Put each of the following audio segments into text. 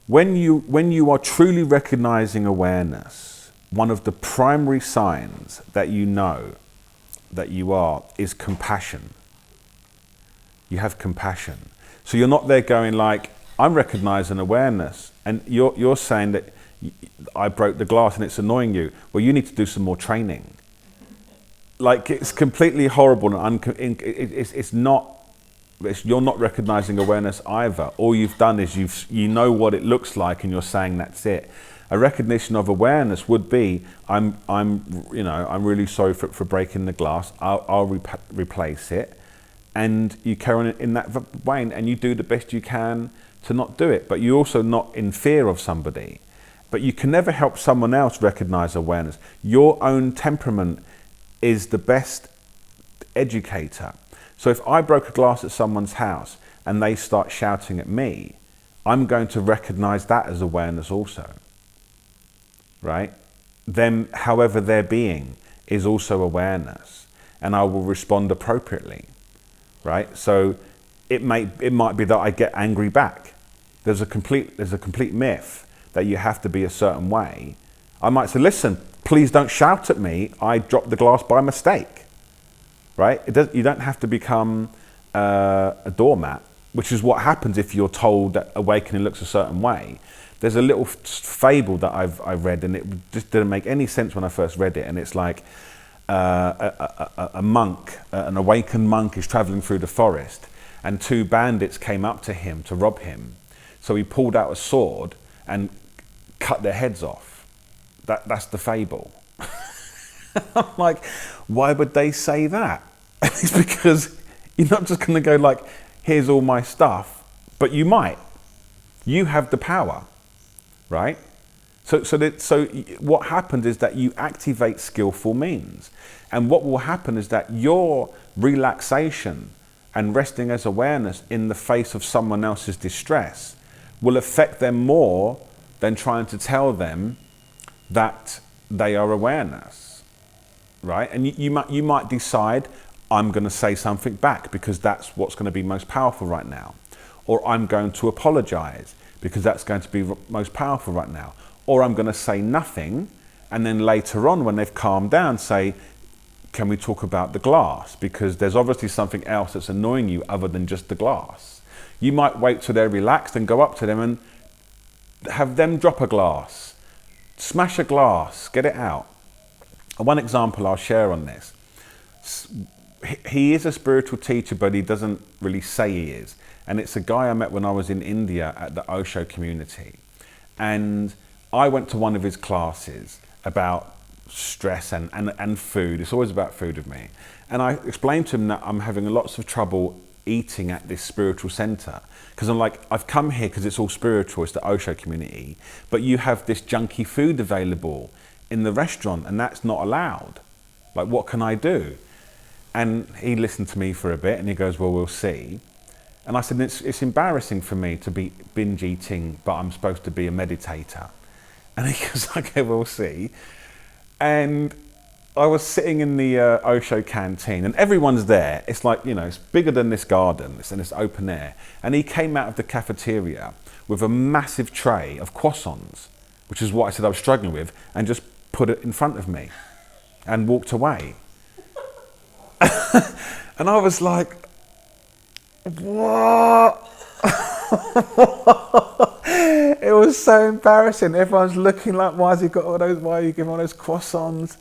When you are truly recognizing awareness, one of the primary signs that you know that you are is compassion. You have compassion. So you're not there going like, I'm recognizing awareness, and you're saying that I broke the glass and it's annoying you. Well, you need to do some more training. Like, it's completely horrible, and you're not recognizing awareness either. All you've done is you know what it looks like, and you're saying that's it. A recognition of awareness would be, I'm really sorry for breaking the glass. I'll replace it, and you carry on in that vein, and you do the best you can to not do it. But you're also not in fear of somebody. But you can never help someone else recognize awareness. Your own temperament is the best educator. So if I broke a glass at someone's house and they start shouting at me, I'm going to recognize that as awareness also, right? Them, however they're being, is also awareness, and I will respond appropriately, right? So it might be that I get angry back. There's a complete myth that you have to be a certain way. I might say, listen, please don't shout at me. I dropped the glass by mistake. Right? You don't have to become a doormat, which is what happens if you're told that awakening looks a certain way. There's a little fable that I've read, and it just didn't make any sense when I first read it. And it's like a monk, an awakened monk, is traveling through the forest, and two bandits came up to him to rob him. So he pulled out a sword and cut their heads off. That's the fable. I'm like, why would they say that? It's because you're not just going to go like, here's all my stuff, but you might. You have the power, right? So what happens is that you activate skillful means. And what will happen is that your relaxation and resting as awareness in the face of someone else's distress will affect them more than trying to tell them that they are awareness. Right? And you might decide, I'm going to say something back because that's what's going to be most powerful right now. Or I'm going to apologize because that's going to be most powerful right now. Or I'm going to say nothing, and then later on when they've calmed down say, can we talk about the glass? Because there's obviously something else that's annoying you other than just the glass. You might wait till they're relaxed and go up to them and have them drop a glass. Smash a glass, get it out. One example I'll share on this. He is a spiritual teacher, but he doesn't really say he is. And it's a guy I met when I was in India at the Osho community. And I went to one of his classes about stress and food. It's always about food with me. And I explained to him that I'm having lots of trouble eating at this spiritual center. Because I'm like, I've come here because it's all spiritual, it's the Osho community. But you have this junky food available in the restaurant, and that's not allowed. Like, what can I do? And he listened to me for a bit, and he goes, well, we'll see. And I said, it's embarrassing for me to be binge eating, but I'm supposed to be a meditator. And he goes, okay, we'll see. And I was sitting in the Osho canteen, and everyone's there. It's like, it's bigger than this garden, and it's open air. And he came out of the cafeteria with a massive tray of croissants, which is what I said I was struggling with, and just put it in front of me and walked away. And I was like, what? It was so embarrassing. Everyone's looking like, why are you giving all those croissants?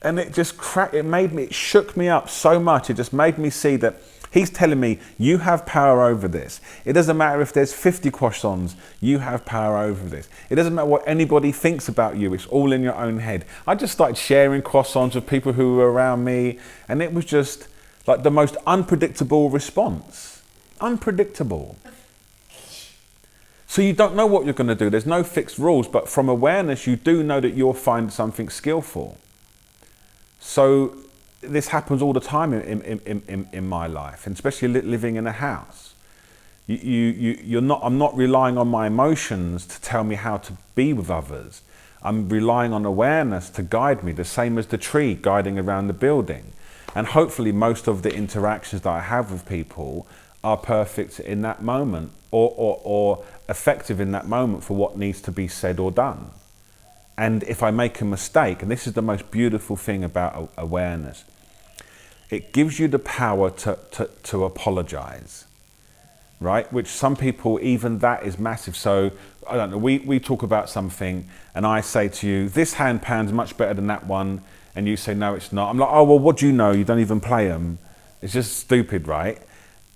And it just cracked, it shook me up so much. It just made me see that he's telling me, you have power over this. It doesn't matter if there's 50 croissants, you have power over this. It doesn't matter what anybody thinks about you, it's all in your own head. I just started sharing croissants with people who were around me, and it was just like the most unpredictable response. Unpredictable. So you don't know what you're going to do. There's no fixed rules, but from awareness, you do know that you'll find something skillful. So this happens all the time in my life, and especially living in a house. I'm not relying on my emotions to tell me how to be with others. I'm relying on awareness to guide me, the same as the tree guiding around the building. And hopefully most of the interactions that I have with people are perfect in that moment, or effective in that moment for what needs to be said or done. And if I make a mistake, and this is the most beautiful thing about awareness, it gives you the power to apologize, right? Which some people, even that is massive. So, I don't know, we talk about something and I say to you, this handpan's much better than that one. And you say, no, it's not. I'm like, oh, well, what do you know? You don't even play them. It's just stupid, right?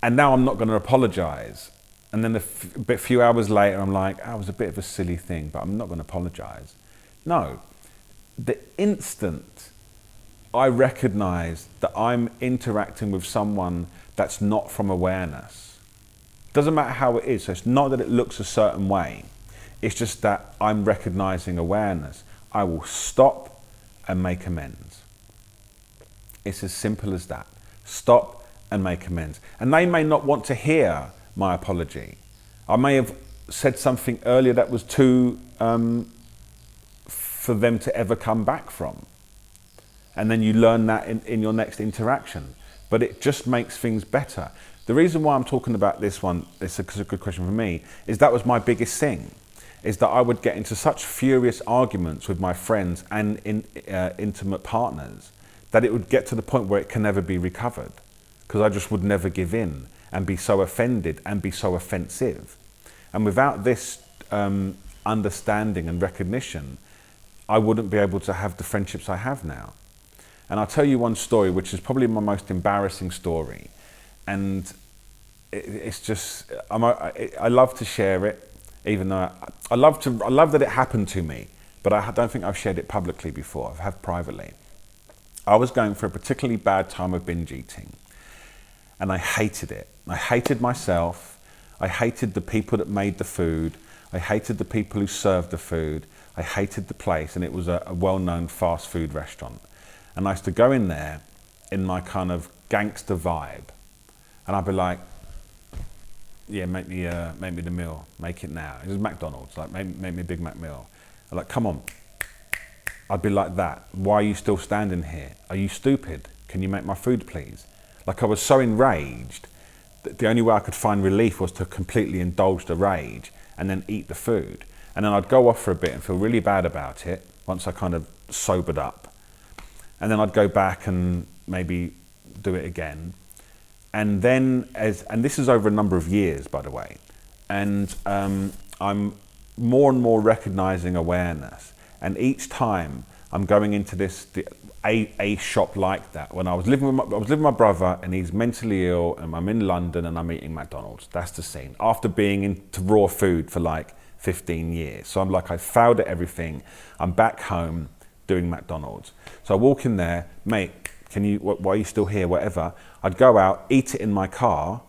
And now I'm not going to apologize. And then a few hours later, I'm like, oh, it was a bit of a silly thing, but I'm not going to apologize. No, the instant I recognize that I'm interacting with someone that's not from awareness, doesn't matter how it is. So it's not that it looks a certain way. It's just that I'm recognizing awareness. I will stop and make amends. It's as simple as that. Stop and make amends. And they may not want to hear my apology. I may have said something earlier that was too for them to ever come back from. And then you learn that in your next interaction. But it just makes things better. The reason why I'm talking about this one, it's a good question for me, is that was my biggest thing. Is that I would get into such furious arguments with my friends and intimate partners that it would get to the point where it can never be recovered. Because I just would never give in and be so offended and be so offensive. And without this understanding and recognition, I wouldn't be able to have the friendships I have now. And I'll tell you one story, which is probably my most embarrassing story. And it's just, I love to share it, even though I love that it happened to me, but I don't think I've shared it publicly before. I have privately. I was going for a particularly bad time of binge eating, and I hated it. I hated myself. I hated the people that made the food. I hated the people who served the food. I hated the place, and it was a well-known fast food restaurant. And I used to go in there in my kind of gangster vibe, and I'd be like, yeah, make me the meal, make it now. It was McDonald's, like make me a Big Mac meal. I'm like, come on. I'd be like that. Why are you still standing here? Are you stupid? Can you make my food, please? Like, I was so enraged that the only way I could find relief was to completely indulge the rage and then eat the food. And then I'd go off for a bit and feel really bad about it once I kind of sobered up. And then I'd go back and maybe do it again. And then, and this is over a number of years, by the way, and I'm more and more recognizing awareness. And each time I'm going into a shop like that, when I was living with my brother, and he's mentally ill, and I'm in London and I'm eating McDonald's. That's the scene. After being into raw food for like 15 years. So I'm like, I failed at everything. I'm back home doing McDonald's. So I walk in there, mate, why are you still here, whatever. I'd go out, eat it in my car,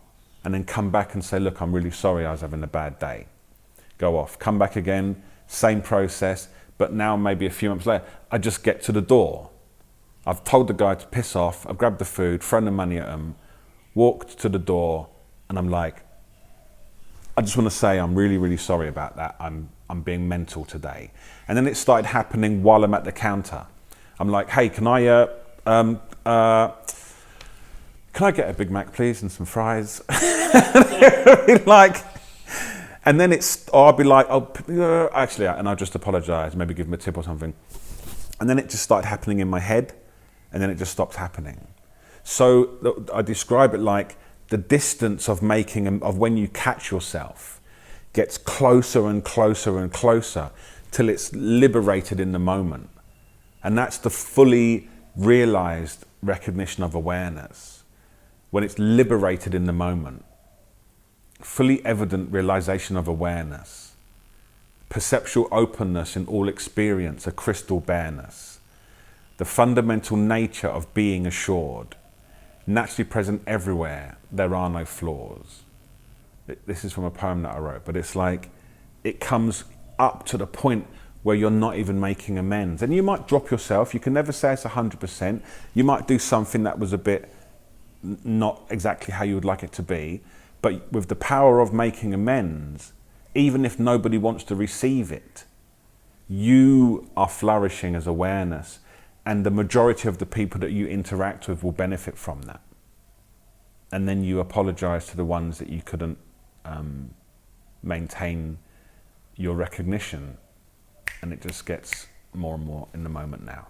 and then come back and say, look, I'm really sorry, I was having a bad day. Go off, come back again, same process, but now maybe a few months later, I just get to the door. I've told the guy to piss off, I've grabbed the food, thrown the money at him, walked to the door, and I'm like, I just want to say I'm really, really sorry about that. I'm being mental today. And then it started happening while I'm at the counter. I'm like, hey, can I get a Big Mac, please, and some fries? Like, and then I'll be like, oh, actually, and I'll just apologize, maybe give him a tip or something. And then it just started happening in my head, and then it just stopped happening. So I describe it like the distance of when you catch yourself gets closer and closer and closer till it's liberated in the moment. And that's the fully realized recognition of awareness, when it's liberated in the moment. Fully evident realization of awareness. Perceptual openness in all experience, a crystal bareness. The fundamental nature of being assured. Naturally present everywhere, there are no flaws. This is from a poem that I wrote, but it's like, it comes up to the point where you're not even making amends. And you might drop yourself, you can never say it's 100%. You might do something that was a bit not exactly how you would like it to be, but with the power of making amends, even if nobody wants to receive it, you are flourishing as awareness, and the majority of the people that you interact with will benefit from that. And then you apologize to the ones that you couldn't maintain your recognition, and it just gets more and more in the moment now.